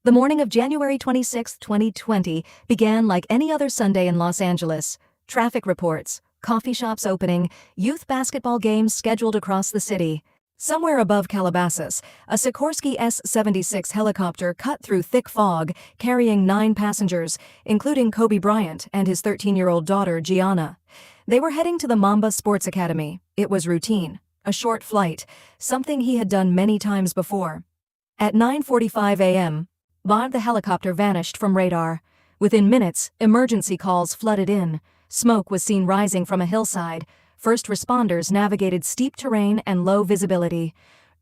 The morning of January 26, 2020, began like any other Sunday in Los Angeles. Traffic reports, coffee shops opening, youth basketball games scheduled across the city. Somewhere above Calabasas, a Sikorsky S-76 helicopter cut through thick fog, carrying 9 passengers, including Kobe Bryant and his 13-year-old daughter, Gianna. They were heading to the Mamba Sports Academy. It was routine, a short flight, something he had done many times before. At 9:45 a.m., the helicopter vanished from radar. Within minutes, emergency calls flooded in. Smoke was seen rising from a hillside. First responders navigated steep terrain and low visibility.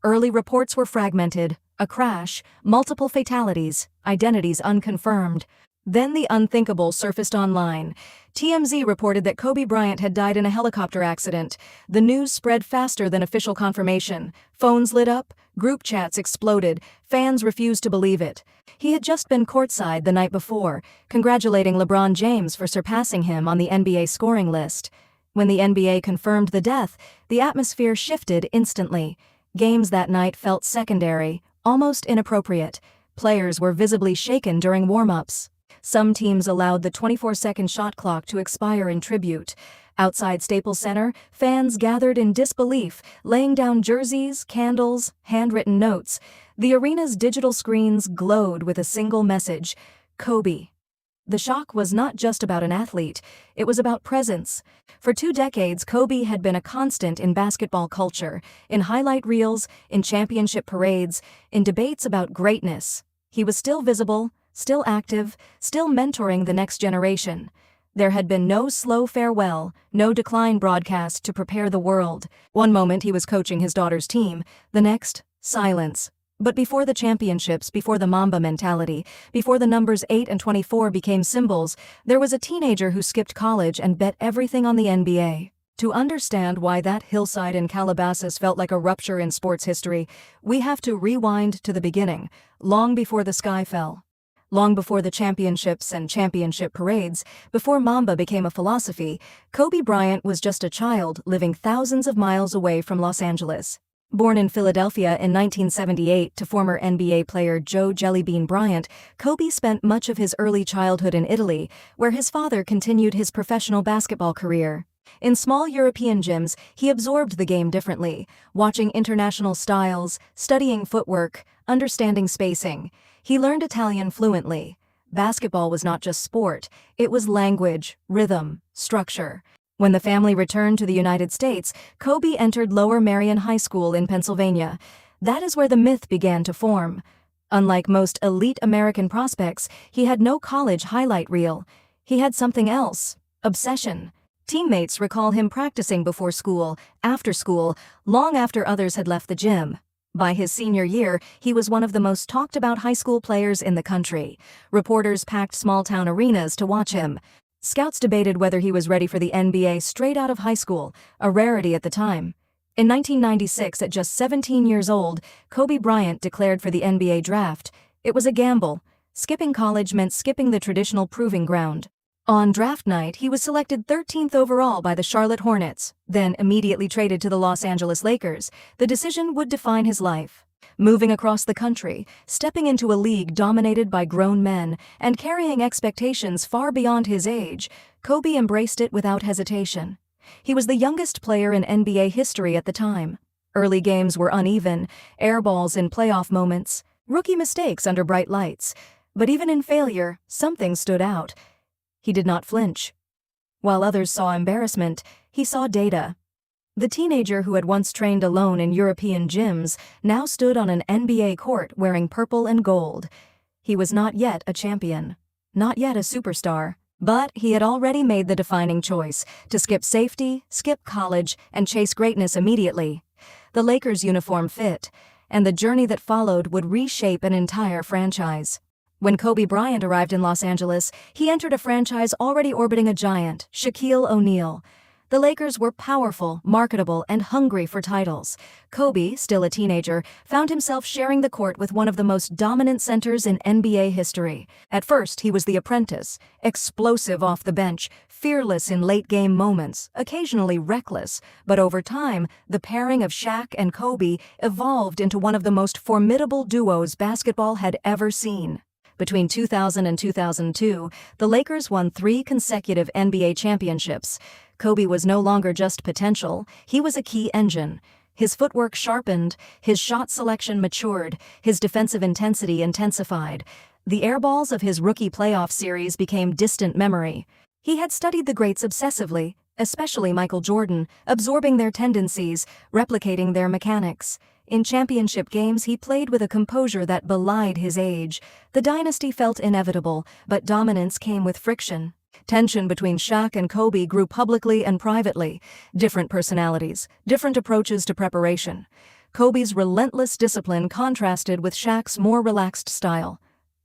Early reports were fragmented. A crash, multiple fatalities, identities unconfirmed. Then the unthinkable surfaced online. TMZ reported that Kobe Bryant had died in a helicopter accident. The news spread faster than official confirmation. Phones lit up, group chats exploded, fans refused to believe it. He had just been courtside the night before, congratulating LeBron James for surpassing him on the NBA scoring list. When the NBA confirmed the death, the atmosphere shifted instantly. Games that night felt secondary, almost inappropriate. Players were visibly shaken during warm-ups. Some teams allowed the 24-second shot clock to expire in tribute. Outside Staples Center, fans gathered in disbelief, laying down jerseys, candles, handwritten notes. The arena's digital screens glowed with a single message: Kobe. The shock was not just about an athlete, it was about presence. For 2 decades, Kobe had been a constant in basketball culture, in highlight reels, in championship parades, in debates about greatness. He was still visible, still active, still mentoring the next generation. There had been no slow farewell, no decline broadcast to prepare the world. One moment he was coaching his daughter's team, the next, silence. But before the championships, before the Mamba mentality, before the numbers 8 and 24 became symbols, there was a teenager who skipped college and bet everything on the NBA. To understand why that hillside in Calabasas felt like a rupture in sports history, we have to rewind to the beginning, long before the sky fell. Long before the championships and championship parades, before Mamba became a philosophy, Kobe Bryant was just a child living thousands of miles away from Los Angeles. Born in Philadelphia in 1978 to former NBA player Joe "Jellybean" Bryant, Kobe spent much of his early childhood in Italy, where his father continued his professional basketball career. In small European gyms, he absorbed the game differently, watching international styles, studying footwork, understanding spacing. He learned Italian fluently. Basketball was not just sport, it was language, rhythm, structure. When the family returned to the United States, Kobe entered Lower Merion High School in Pennsylvania. That is where the myth began to form. Unlike most elite American prospects, he had no college highlight reel. He had something else: obsession. Teammates recall him practicing before school, after school, long after others had left the gym. By his senior year, he was one of the most talked about high school players in the country. Reporters packed small-town arenas to watch him. Scouts debated whether he was ready for the NBA straight out of high school, a rarity at the time. In 1996, at just 17 years old, Kobe Bryant declared for the NBA draft. It was a gamble. Skipping college meant skipping the traditional proving ground. On draft night, he was selected 13th overall by the Charlotte Hornets, then immediately traded to the Los Angeles Lakers. The decision would define his life. Moving across the country, stepping into a league dominated by grown men, and carrying expectations far beyond his age, Kobe embraced it without hesitation. He was the youngest player in NBA history at the time. Early games were uneven, air balls in playoff moments, rookie mistakes under bright lights. But even in failure, something stood out. He did not flinch. While others saw embarrassment, he saw data. The teenager who had once trained alone in European gyms now stood on an NBA court wearing purple and gold. He was not yet a champion, not yet a superstar, but he had already made the defining choice to skip safety, skip college, and chase greatness immediately. The Lakers' uniform fit, and the journey that followed would reshape an entire franchise. When Kobe Bryant arrived in Los Angeles, he entered a franchise already orbiting a giant, Shaquille O'Neal. The Lakers were powerful, marketable, and hungry for titles. Kobe, still a teenager, found himself sharing the court with one of the most dominant centers in NBA history. At first, he was the apprentice, explosive off the bench, fearless in late-game moments, occasionally reckless. But over time, the pairing of Shaq and Kobe evolved into one of the most formidable duos basketball had ever seen. Between 2000 and 2002, the Lakers won 3 consecutive NBA championships. Kobe was no longer just potential, he was a key engine. His footwork sharpened, his shot selection matured, his defensive intensity intensified. The airballs of his rookie playoff series became distant memory. He had studied the greats obsessively, especially Michael Jordan, absorbing their tendencies, replicating their mechanics. In championship games, he played with a composure that belied his age. The dynasty felt inevitable, but dominance came with friction. Tension between Shaq and Kobe grew publicly and privately. Different personalities, different approaches to preparation. Kobe's relentless discipline contrasted with Shaq's more relaxed style.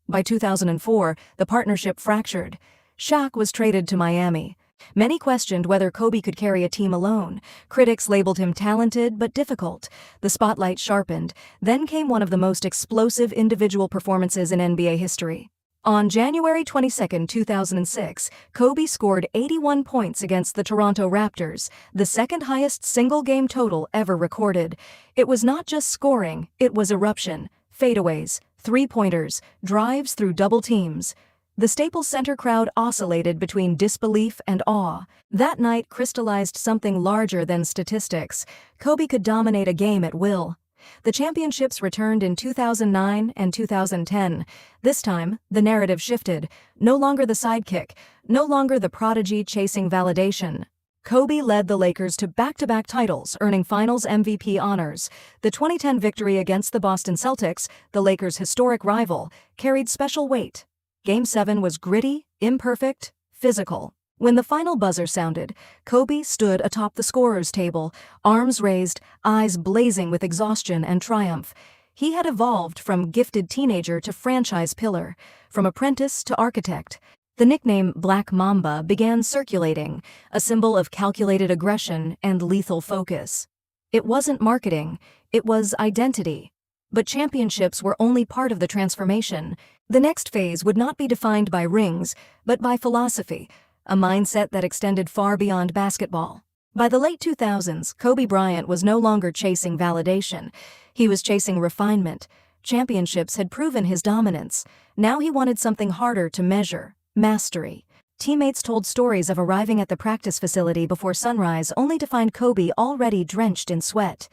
By 2004, the partnership fractured. Shaq was traded to Miami. Many questioned whether Kobe could carry a team alone. Critics labeled him talented but difficult. The spotlight sharpened. Then came one of the most explosive individual performances in NBA history. On January 22, 2006, Kobe scored 81 points against the Toronto Raptors, the second highest single-game total ever recorded. It was not just scoring, it was eruption, fadeaways, three-pointers, drives through double teams. The Staples Center crowd oscillated between disbelief and awe. That night crystallized something larger than statistics. Kobe could dominate a game at will. The championships returned in 2009 and 2010. This time, the narrative shifted. No longer the sidekick, no longer the prodigy chasing validation. Kobe led the Lakers to back-to-back titles, earning Finals MVP honors. The 2010 victory against the Boston Celtics, the Lakers' historic rival, carried special weight. Game 7 was gritty, imperfect, physical. When the final buzzer sounded, Kobe stood atop the scorer's table, arms raised, eyes blazing with exhaustion and triumph. He had evolved from gifted teenager to franchise pillar, from apprentice to architect. The nickname Black Mamba began circulating, a symbol of calculated aggression and lethal focus. It wasn't marketing, it was identity. But championships were only part of the transformation. The next phase would not be defined by rings, but by philosophy, a mindset that extended far beyond basketball. By the late 2000s, Kobe Bryant was no longer chasing validation. He was chasing refinement. Championships had proven his dominance. Now he wanted something harder to measure, mastery. Teammates told stories of arriving at the practice facility before sunrise only to find Kobe already drenched in sweat.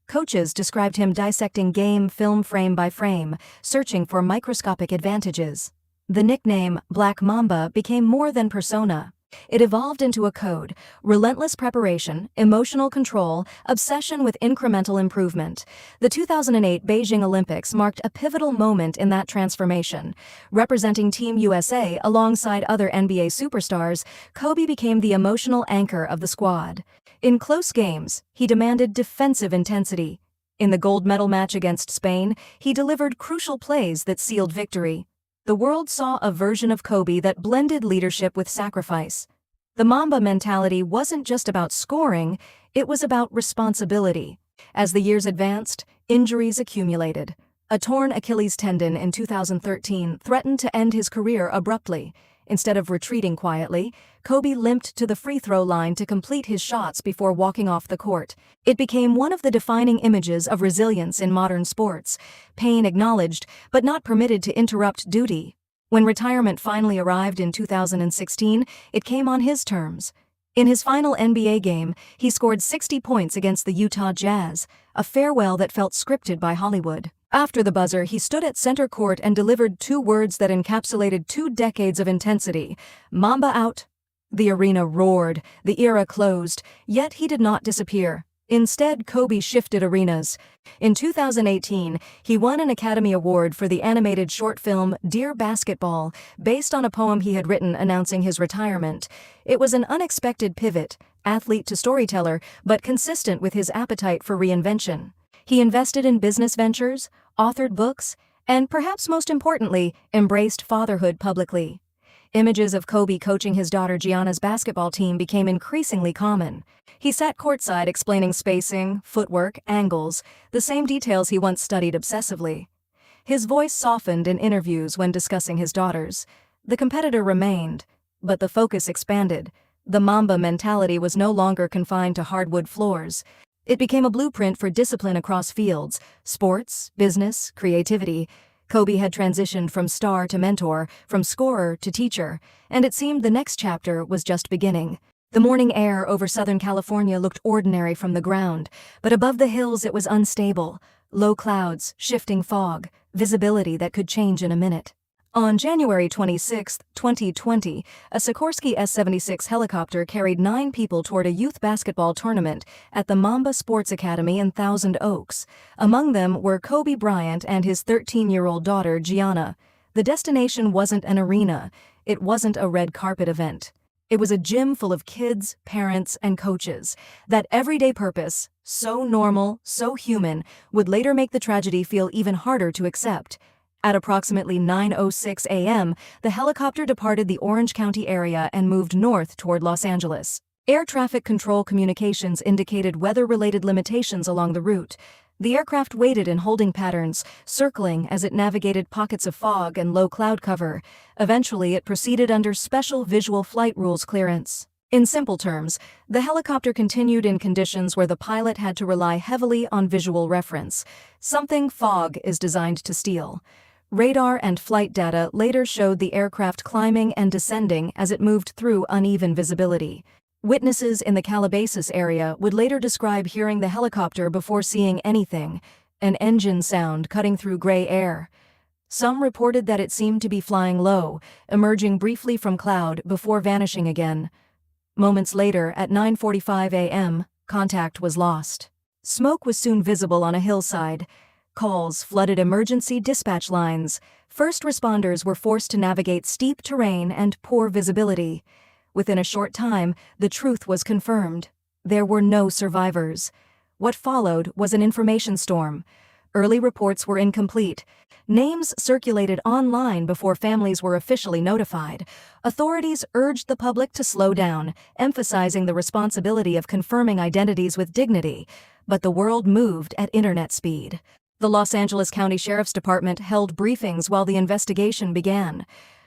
Coaches described him dissecting game film frame by frame, searching for microscopic advantages. The nickname Black Mamba became more than persona. It evolved into a code: relentless preparation, emotional control, obsession with incremental improvement. The 2008 Beijing Olympics marked a pivotal moment in that transformation. Representing Team USA alongside other NBA superstars, Kobe became the emotional anchor of the squad. In close games, he demanded defensive intensity. In the gold medal match against Spain, he delivered crucial plays that sealed victory. The world saw a version of Kobe that blended leadership with sacrifice. The Mamba mentality wasn't just about scoring, it was about responsibility. As the years advanced, injuries accumulated. A torn Achilles tendon in 2013 threatened to end his career abruptly. Instead of retreating quietly, Kobe limped to the free throw line to complete his shots before walking off the court. It became one of the defining images of resilience in modern sports. Pain acknowledged, but not permitted to interrupt duty. When retirement finally arrived in 2016, it came on his terms. In his final NBA game, he scored 60 points against the Utah Jazz, a farewell that felt scripted by Hollywood. After the buzzer, he stood at center court and delivered 2 words that encapsulated 2 decades of intensity: Mamba out. The arena roared, the era closed, yet he did not disappear. Instead, Kobe shifted arenas. In 2018, he won an Academy Award for the animated short film Dear Basketball, based on a poem he had written announcing his retirement. It was an unexpected pivot, athlete to storyteller, but consistent with his appetite for reinvention. He invested in business ventures, authored books, and perhaps most importantly, embraced fatherhood publicly. Images of Kobe coaching his daughter Gianna's basketball team became increasingly common. He sat courtside explaining spacing, footwork, angles, the same details he once studied obsessively. His voice softened in interviews when discussing his daughters. The competitor remained, but the focus expanded. The Mamba mentality was no longer confined to hardwood floors. It became a blueprint for discipline across fields: sports, business, creativity. Kobe had transitioned from star to mentor, from scorer to teacher, and it seemed the next chapter was just beginning. The morning air over Southern California looked ordinary from the ground, but above the hills it was unstable. Low clouds, shifting fog, visibility that could change in a minute. On January 26, 2020, a Sikorsky S-76 helicopter carried 9 people toward a youth basketball tournament at the Mamba Sports Academy in Thousand Oaks. Among them were Kobe Bryant and his 13-year-old daughter, Gianna. The destination wasn't an arena. It wasn't a red carpet event. It was a gym full of kids, parents, and coaches. That everyday purpose, so normal, so human, would later make the tragedy feel even harder to accept. At approximately 9:06 a.m., the helicopter departed the Orange County area and moved north toward Los Angeles. Air traffic control communications indicated weather-related limitations along the route. The aircraft waited in holding patterns, circling as it navigated pockets of fog and low cloud cover. Eventually, it proceeded under Special Visual Flight Rules clearance. In simple terms, the helicopter continued in conditions where the pilot had to rely heavily on visual reference, something fog is designed to steal. Radar and flight data later showed the aircraft climbing and descending as it moved through uneven visibility. Witnesses in the Calabasas area would later describe hearing the helicopter before seeing anything, an engine sound cutting through gray air. Some reported that it seemed to be flying low, emerging briefly from cloud before vanishing again. Moments later, at 9:45 a.m., contact was lost. Smoke was soon visible on a hillside. Calls flooded emergency dispatch lines. First responders were forced to navigate steep terrain and poor visibility. Within a short time, the truth was confirmed. There were no survivors. What followed was an information storm. Early reports were incomplete. Names circulated online before families were officially notified. Authorities urged the public to slow down, emphasizing the responsibility of confirming identities with dignity. But the world moved at internet speed. The Los Angeles County Sheriff's Department held briefings while the investigation began.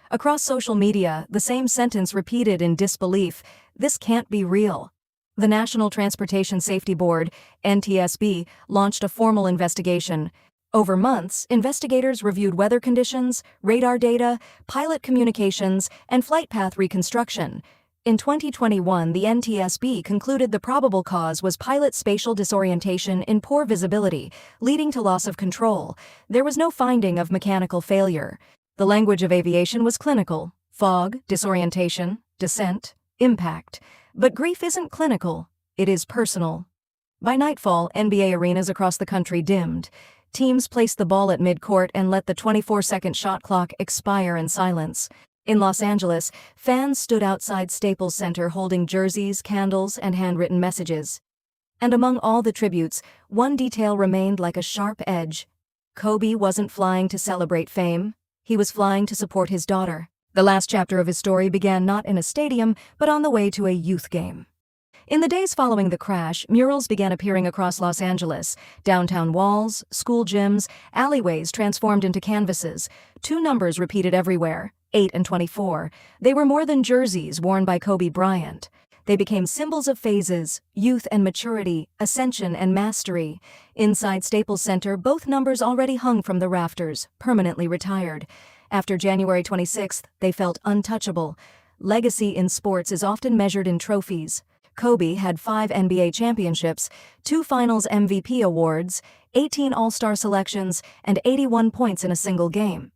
Across social media, the same sentence repeated in disbelief: "This can't be real." The National Transportation Safety Board, NTSB, launched a formal investigation. Over months, investigators reviewed weather conditions, radar data, pilot communications, and flight path reconstruction. In 2021, the NTSB concluded the probable cause was pilot spatial disorientation in poor visibility, leading to loss of control. There was no finding of mechanical failure. The language of aviation was clinical: fog, disorientation, descent, impact. But grief isn't clinical, it is personal. By nightfall, NBA arenas across the country dimmed. Teams placed the ball at midcourt and let the 24-second shot clock expire in silence. In Los Angeles, fans stood outside Staples Center holding jerseys, candles, and handwritten messages. And among all the tributes, one detail remained like a sharp edge. Kobe wasn't flying to celebrate fame. He was flying to support his daughter. The last chapter of his story began not in a stadium, but on the way to a youth game. In the days following the crash, murals began appearing across Los Angeles. Downtown walls, school gyms, alleyways transformed into canvases. 2 numbers repeated everywhere: 8 and 24. They were more than jerseys worn by Kobe Bryant. They became symbols of phases: youth and maturity, ascension and mastery. Inside Staples Center, both numbers already hung from the rafters, permanently retired. After January 26th, they felt untouchable. Legacy in sports is often measured in trophies. Kobe had 5 NBA championships, 2 Finals MVP awards, 18 All-Star selections, and 81 points in a single game.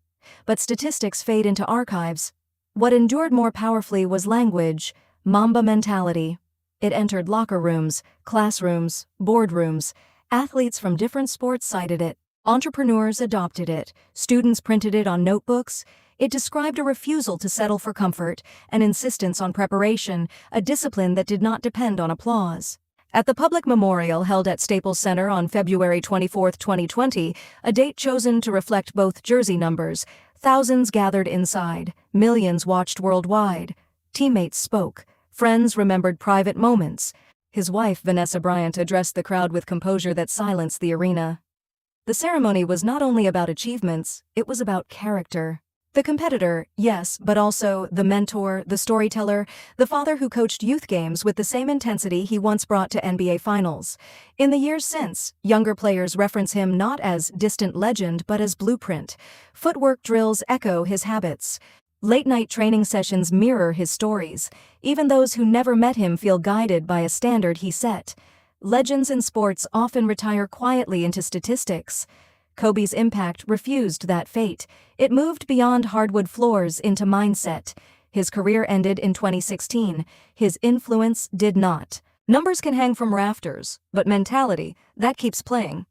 But statistics fade into archives. What endured more powerfully was language: Mamba mentality. It entered locker rooms, classrooms, boardrooms. Athletes from different sports cited it. Entrepreneurs adopted it. Students printed it on notebooks. It described a refusal to settle for comfort, an insistence on preparation, a discipline that did not depend on applause. At the public memorial held at Staples Center on February 24, 2020, a date chosen to reflect both jersey numbers, thousands gathered inside, millions watched worldwide. Teammates spoke. Friends remembered private moments. His wife, Vanessa Bryant, addressed the crowd with composure that silenced the arena. The ceremony was not only about achievements, it was about character. The competitor, yes, but also the mentor, the storyteller, the father who coached youth games with the same intensity he once brought to NBA Finals. In the years since, younger players reference him not as distant legend but as blueprint. Footwork drills echo his habits. Late-night training sessions mirror his stories. Even those who never met him feel guided by a standard he set. Legends in sports often retire quietly into statistics. Kobe's impact refused that fate. It moved beyond hardwood floors into mindset. His career ended in 2016. His influence did not. Numbers can hang from rafters, but mentality, that keeps playing.